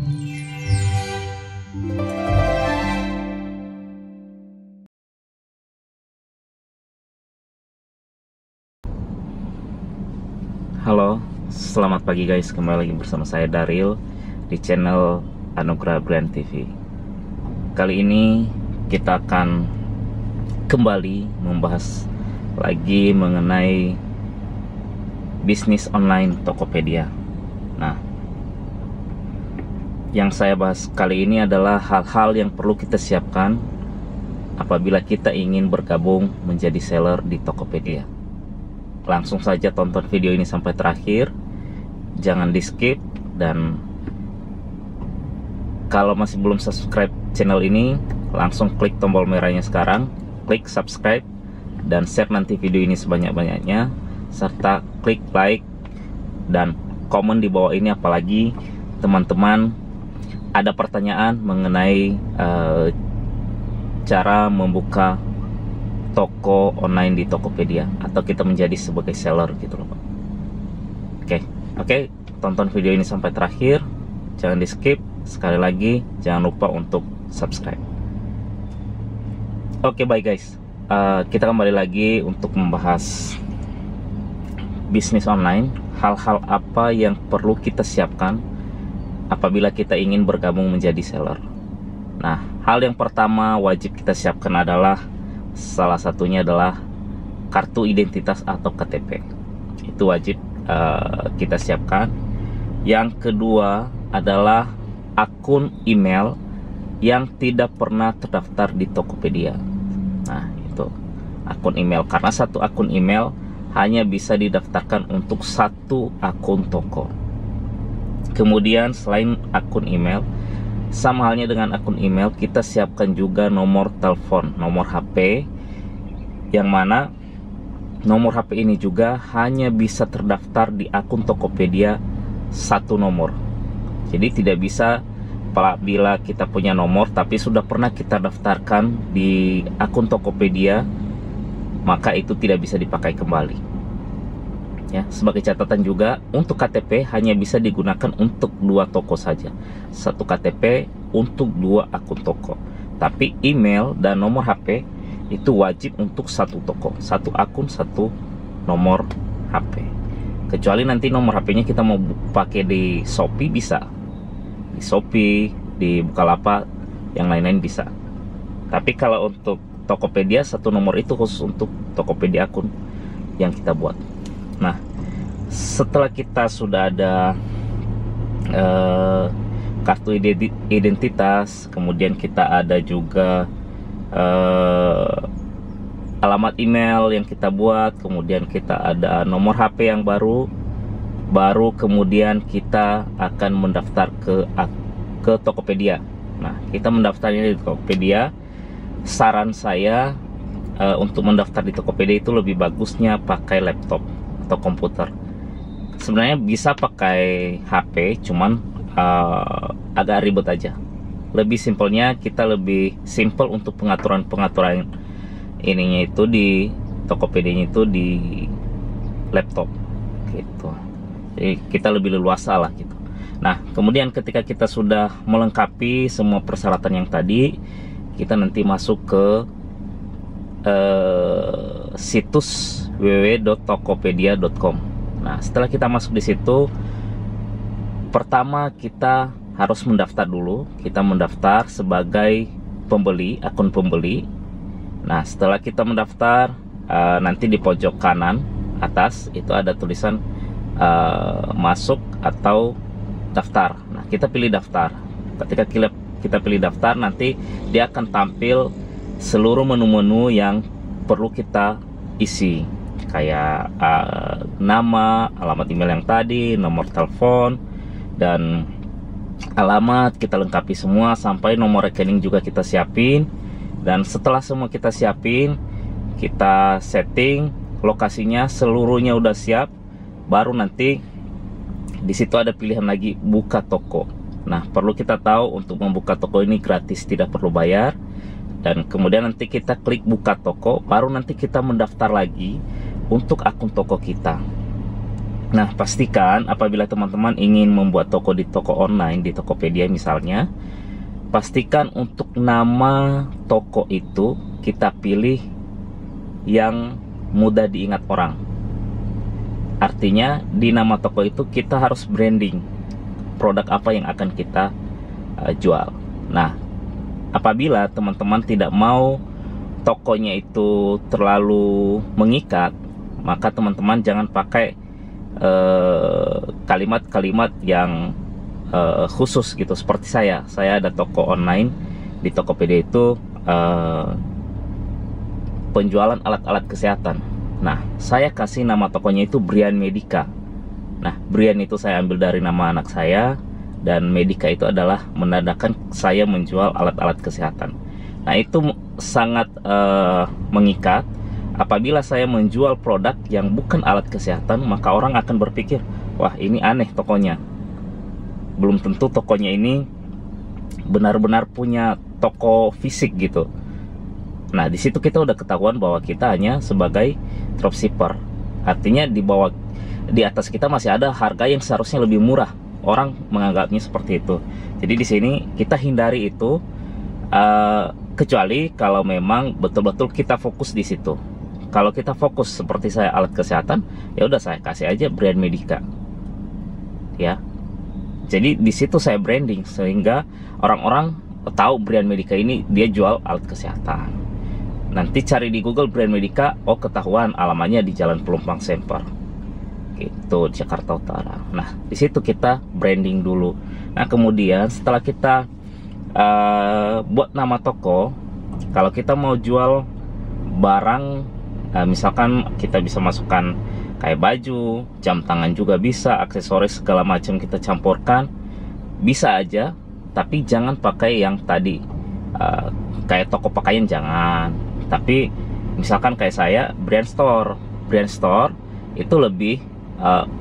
Halo, selamat pagi guys. Kembali lagi bersama saya Daryl di channel Anugerah Brand TV. Kali ini kita akan kembali membahas lagi mengenai bisnis online Tokopedia. Nah, yang saya bahas kali ini adalah hal-hal yang perlu kita siapkan apabila kita ingin bergabung menjadi seller di Tokopedia. Langsung saja tonton video ini sampai terakhir, jangan di skip, dan kalau masih belum subscribe channel ini, langsung klik tombol merahnya sekarang, klik subscribe dan share nanti video ini sebanyak-banyaknya, serta klik like dan komen di bawah ini apalagi teman-teman ada pertanyaan mengenai cara membuka toko online di Tokopedia atau kita menjadi sebagai seller gitu loh Pak. Oke, tonton video ini sampai terakhir, jangan di skip. Sekali lagi jangan lupa untuk subscribe. Oke, baik guys, kita kembali lagi untuk membahas bisnis online. Hal-hal apa yang perlu kita siapkan apabila kita ingin bergabung menjadi seller. Nah, hal yang pertama wajib kita siapkan adalah, salah satunya adalah kartu identitas atau KTP. Itu wajib kita siapkan. Yang kedua adalah akun email yang tidak pernah terdaftar di Tokopedia. Nah, itu akun email, karena satu akun email hanya bisa didaftarkan untuk satu akun toko. Kemudian selain akun email, sama halnya dengan akun email, kita siapkan juga nomor telepon, nomor HP, yang mana nomor HP ini juga hanya bisa terdaftar di akun Tokopedia satu nomor. Jadi tidak bisa apabila kita punya nomor tapi sudah pernah kita daftarkan di akun Tokopedia, maka itu tidak bisa dipakai kembali. Ya, sebagai catatan juga, untuk KTP hanya bisa digunakan untuk dua toko saja. Satu KTP untuk dua akun toko. Tapi email dan nomor HP itu wajib untuk satu toko, satu akun, satu nomor HP. Kecuali nanti nomor HP-nya kita mau pakai di Shopee, bisa. Di Shopee, di Bukalapak, yang lain-lain bisa. Tapi kalau untuk Tokopedia, satu nomor itu khusus untuk Tokopedia akun yang kita buat. Nah, setelah kita sudah ada kartu identitas, kemudian kita ada juga alamat email yang kita buat, kemudian kita ada nomor HP yang baru kemudian kita akan mendaftar ke Tokopedia. Nah, kita mendaftarnya di Tokopedia. Saran saya untuk mendaftar di Tokopedia itu lebih bagusnya pakai laptop atau komputer. Sebenarnya bisa pakai HP, cuman agak ribet aja. Lebih simpelnya, kita lebih simple untuk pengaturan ininya itu di Tokopedia itu di laptop gitu. Jadi kita lebih leluasa lah gitu. Nah, kemudian ketika kita sudah melengkapi semua persyaratan yang tadi, kita nanti masuk ke situs www.tokopedia.com. Nah, setelah kita masuk di situ, pertama kita harus mendaftar dulu. Kita mendaftar sebagai pembeli, akun pembeli. Nah, setelah kita mendaftar, nanti di pojok kanan atas itu ada tulisan masuk atau daftar. Nah, kita pilih daftar. Ketika kita pilih daftar, nanti dia akan tampil seluruh menu-menu yang perlu kita isi, kayak nama, alamat email yang tadi, nomor telepon, dan alamat kita lengkapi semua, sampai nomor rekening juga kita siapin. Dan setelah semua kita siapin, kita setting lokasinya, seluruhnya udah siap, baru nanti di situ ada pilihan lagi buka toko. Nah, perlu kita tahu untuk membuka toko ini gratis, tidak perlu bayar. Dan kemudian nanti kita klik buka toko, baru nanti kita mendaftar lagi untuk akun toko kita. Nah, pastikan apabila teman-teman ingin membuat toko di toko online, di Tokopedia misalnya, pastikan untuk nama toko itu kita pilih yang mudah diingat orang. Artinya di nama toko itu kita harus branding produk apa yang akan kita jual. Nah, apabila teman-teman tidak mau tokonya itu terlalu mengikat, maka teman-teman jangan pakai kalimat-kalimat yang khusus gitu. Seperti saya ada toko online di Tokopedia itu, penjualan alat-alat kesehatan. Nah, saya kasih nama tokonya itu Brian Medica. Nah, Brian itu saya ambil dari nama anak saya, dan Medica itu adalah menandakan saya menjual alat-alat kesehatan. Nah, itu sangat mengikat. Apabila saya menjual produk yang bukan alat kesehatan, maka orang akan berpikir, wah ini aneh tokonya. Belum tentu tokonya ini benar-benar punya toko fisik gitu. Nah, di situ kita udah ketahuan bahwa kita hanya sebagai dropshipper. Artinya di atas kita masih ada harga yang seharusnya lebih murah. Orang menganggapnya seperti itu. Jadi di sini kita hindari itu, kecuali kalau memang betul-betul kita fokus di situ. Kalau kita fokus seperti saya alat kesehatan, ya udah saya kasih aja Brian Medica. Ya. Jadi di situ saya branding sehingga orang-orang tahu Brian Medica ini dia jual alat kesehatan. Nanti cari di Google Brian Medica, oh ketahuan alamatnya di Jalan Pelumpang Semper. Gitu, Jakarta Utara. Nah, di situ kita branding dulu. Nah, kemudian setelah kita buat nama toko, kalau kita mau jual barang, misalkan kita bisa masukkan kayak baju, jam tangan juga bisa, aksesoris segala macam kita campurkan, bisa aja. Tapi jangan pakai yang tadi kayak toko pakaian, jangan. Tapi misalkan kayak saya brand store itu lebih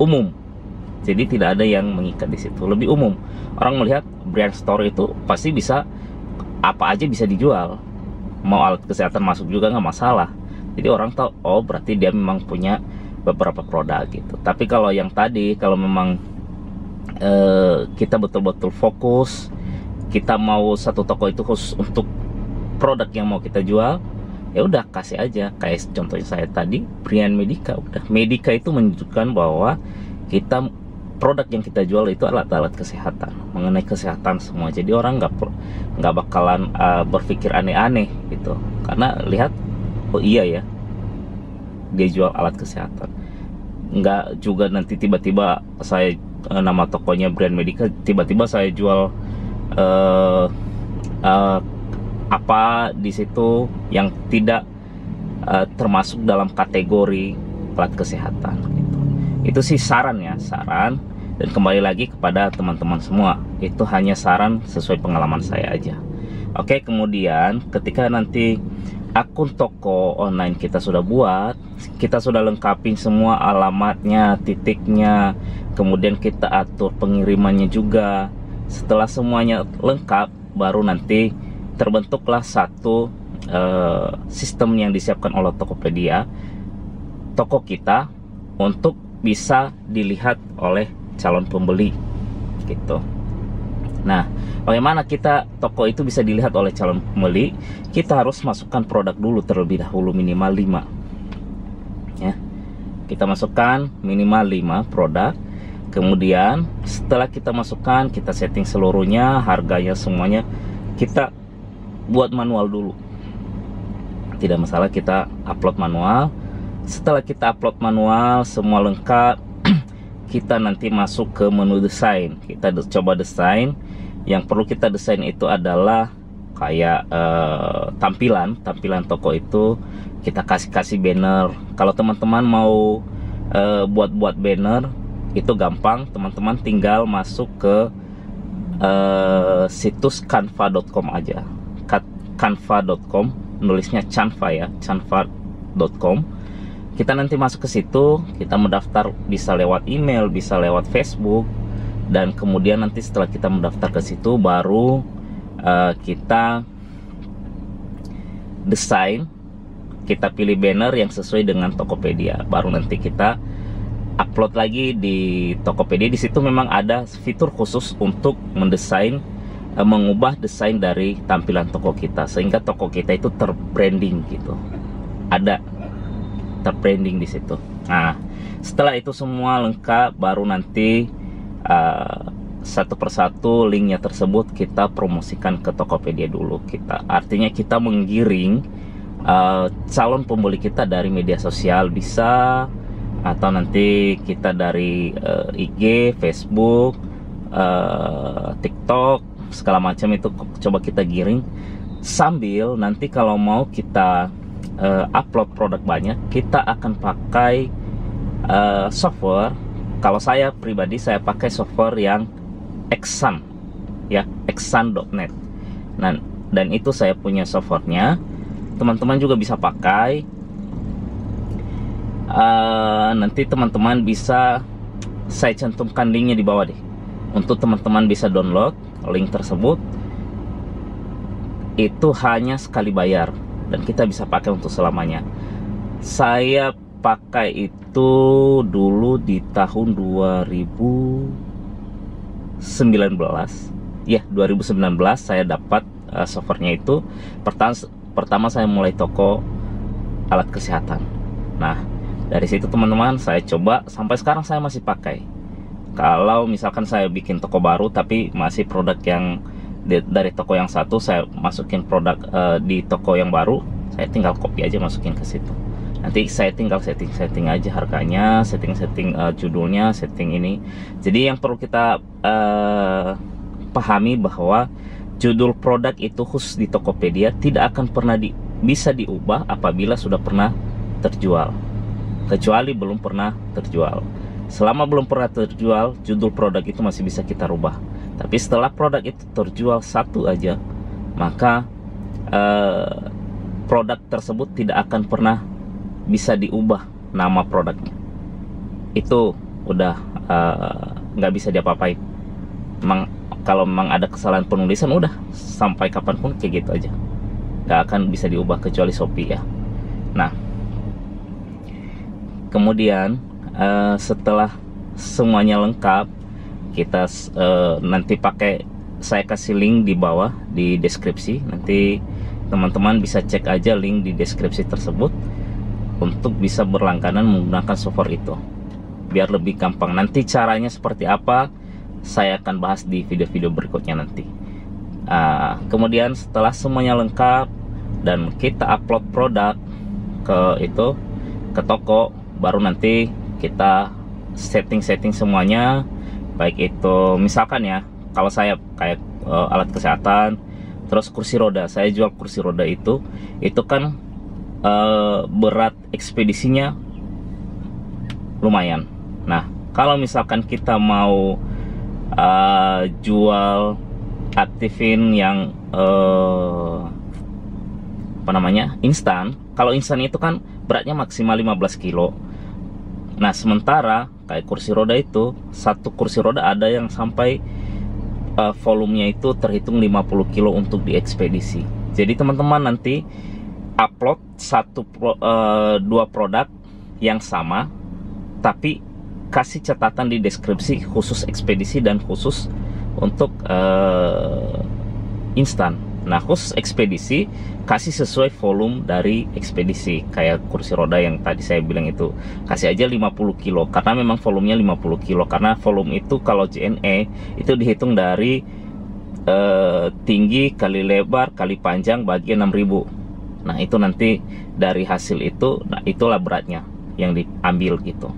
umum. Jadi tidak ada yang mengikat di situ, lebih umum. Orang melihat brand store itu pasti bisa apa aja bisa dijual. Mau alat kesehatan masuk juga nggak masalah. Jadi orang tahu, oh berarti dia memang punya beberapa produk gitu. Tapi kalau yang tadi, kalau memang kita betul-betul fokus, kita mau satu toko itu khusus untuk produk yang mau kita jual, ya udah kasih aja. Kayak contohnya saya tadi, Brian Medica. Udah, Medica itu menunjukkan bahwa kita produk yang kita jual itu alat-alat kesehatan, mengenai kesehatan semua. Jadi orang nggak bakalan berpikir aneh-aneh gitu, karena lihat, oh iya ya, dia jual alat kesehatan. Nggak juga nanti tiba-tiba saya nama tokonya Brian Medica, tiba-tiba saya jual apa di situ yang tidak termasuk dalam kategori alat kesehatan gitu. Itu sih saran ya, saran. Dan kembali lagi kepada teman-teman semua, itu hanya saran sesuai pengalaman saya aja. Oke, kemudian ketika nanti akun toko online kita sudah buat, kita sudah lengkapin semua alamatnya, titiknya, kemudian kita atur pengirimannya juga. Setelah semuanya lengkap, baru nanti terbentuklah satu sistem yang disiapkan oleh Tokopedia, toko kita, untuk bisa dilihat oleh calon pembeli gitu. Nah, bagaimana kita toko itu bisa dilihat oleh calon pembeli? Kita harus masukkan produk dulu terlebih dahulu, minimal 5 ya. Kita masukkan minimal 5 produk. Kemudian setelah kita masukkan, kita setting seluruhnya, harganya semuanya kita buat manual dulu. Tidak masalah, kita upload manual. Setelah kita upload manual, semua lengkap, kita nanti masuk ke menu desain. Kita coba desain. Yang perlu kita desain itu adalah kayak tampilan toko itu. Kita kasih banner. Kalau teman-teman mau buat banner, itu gampang. Teman-teman tinggal masuk ke situs canva.com aja. Canva.com, nulisnya Canva ya, canva.com. Kita nanti masuk ke situ, kita mendaftar, bisa lewat email, bisa lewat Facebook, dan kemudian nanti setelah kita mendaftar ke situ, baru kita desain, kita pilih banner yang sesuai dengan Tokopedia, baru nanti kita upload lagi di Tokopedia. Di situ memang ada fitur khusus untuk mendesain, mengubah desain dari tampilan toko kita sehingga toko kita itu terbranding gitu. Ada terbranding di situ. Nah, setelah itu semua lengkap, baru nanti satu persatu linknya tersebut kita promosikan ke Tokopedia dulu. Artinya kita menggiring calon pembeli kita dari media sosial bisa, atau nanti kita dari IG, Facebook, TikTok, segala macam itu coba kita giring. Sambil nanti kalau mau kita upload produk banyak, kita akan pakai software. Kalau saya pribadi saya pakai software yang Xsun, ya, xsun.net. Nah, dan itu saya punya softwarenya. Teman-teman juga bisa pakai. Nanti teman-teman bisa saya cantumkan linknya di bawah deh, untuk teman-teman bisa download link tersebut. Itu hanya sekali bayar dan kita bisa pakai untuk selamanya. Saya pakai itu dulu di tahun 2019 ya, 2019 saya dapat softwarenya itu. Pertama saya mulai toko alat kesehatan. Nah, dari situ teman-teman saya coba sampai sekarang saya masih pakai. Kalau misalkan saya bikin toko baru tapi masih produk yang dari toko yang satu, saya masukin produk di toko yang baru, saya tinggal copy aja masukin ke situ. Nanti saya tinggal setting aja harganya, setting judulnya, setting ini. Jadi yang perlu kita pahami bahwa judul produk itu khusus di Tokopedia tidak akan pernah bisa diubah apabila sudah pernah terjual, kecuali belum pernah terjual. Selama belum pernah terjual, judul produk itu masih bisa kita rubah. Tapi setelah produk itu terjual satu aja, maka produk tersebut tidak akan pernah bisa diubah nama produknya. Itu udah nggak bisa diapa-apain. Kalau memang ada kesalahan penulisan, udah sampai kapanpun kayak gitu aja, nggak akan bisa diubah kecuali Shopee ya. Nah, kemudian setelah semuanya lengkap, kita nanti saya kasih link di bawah di deskripsi. Nanti teman-teman bisa cek aja link di deskripsi tersebut untuk bisa berlangganan menggunakan software itu biar lebih gampang. Nanti caranya seperti apa saya akan bahas di video-video berikutnya nanti. Kemudian setelah semuanya lengkap dan kita upload produk ke toko, baru nanti kita setting semuanya. Baik itu misalkan ya, kalau saya kayak alat kesehatan, terus kursi roda, saya jual kursi roda itu kan berat ekspedisinya lumayan. Nah, kalau misalkan kita mau jual aktifin yang instan, kalau instan itu kan beratnya maksimal 15 kilo. Nah, sementara kayak kursi roda itu, satu kursi roda ada yang sampai volumenya itu terhitung 50 kilo untuk diekspedisi. Jadi teman-teman nanti upload dua produk yang sama, tapi kasih catatan di deskripsi khusus ekspedisi dan khusus untuk instan. Nah, khusus ekspedisi kasih sesuai volume dari ekspedisi. Kayak kursi roda yang tadi saya bilang itu, kasih aja 50 kilo karena memang volumenya 50 kilo. Karena volume itu kalau JNE itu dihitung dari tinggi kali lebar kali panjang bagi 6000. Nah, itu nanti dari hasil itu, nah itulah beratnya yang diambil gitu.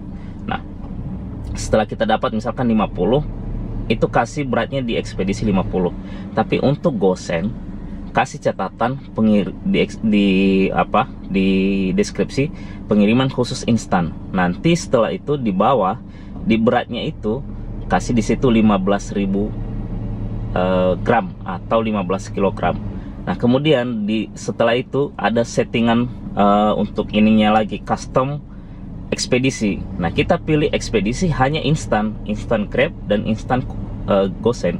Nah, setelah kita dapat misalkan 50, itu kasih beratnya di ekspedisi 50. Tapi untuk gosen kasih catatan di deskripsi pengiriman khusus instan. Nanti setelah itu di bawah di beratnya itu kasih di situ 15.000 gram atau 15 kilogram. Nah, kemudian setelah itu ada settingan untuk ininya lagi, custom ekspedisi. Nah, kita pilih ekspedisi hanya instan Grab dan instan gosen.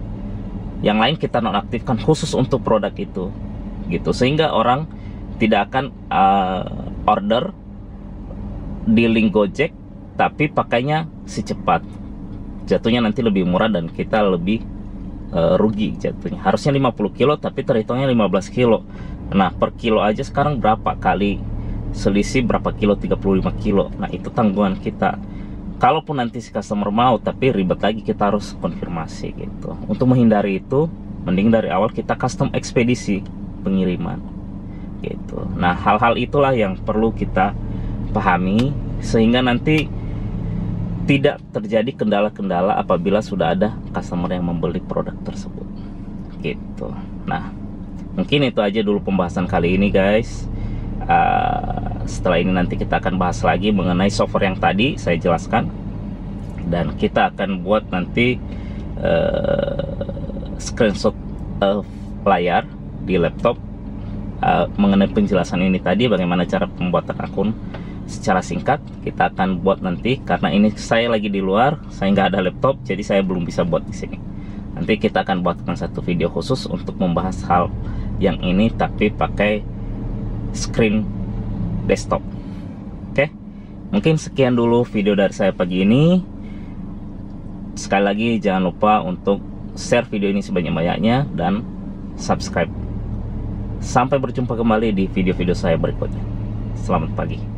Yang lain kita nonaktifkan khusus untuk produk itu gitu, sehingga orang tidak akan order di link Gojek tapi pakainya transaksi cepat, jatuhnya nanti lebih murah dan kita lebih rugi jatuhnya. Harusnya 50 kilo tapi terhitungnya 15 kilo. Nah, per kilo aja sekarang berapa kali selisih berapa kilo, 35 kilo. Nah, itu tanggungan kita. Kalaupun nanti si customer mau tapi ribet lagi, kita harus konfirmasi gitu. Untuk menghindari itu, mending dari awal kita custom ekspedisi pengiriman gitu. Nah, hal-hal itulah yang perlu kita pahami sehingga nanti tidak terjadi kendala-kendala apabila sudah ada customer yang membeli produk tersebut gitu. Nah, mungkin itu aja dulu pembahasan kali ini guys. Setelah ini nanti kita akan bahas lagi mengenai software yang tadi saya jelaskan, dan kita akan buat nanti screenshot layar di laptop mengenai penjelasan ini tadi, bagaimana cara pembuatan akun secara singkat. Kita akan buat nanti, karena ini saya lagi di luar, saya nggak ada laptop, jadi saya belum bisa buat di sini. Nanti kita akan buatkan satu video khusus untuk membahas hal yang ini, tapi pakai screen desktop. Oke, mungkin sekian dulu video dari saya pagi ini. Sekali lagi jangan lupa untuk share video ini sebanyak-banyaknya dan subscribe. Sampai berjumpa kembali di video-video saya berikutnya. Selamat pagi.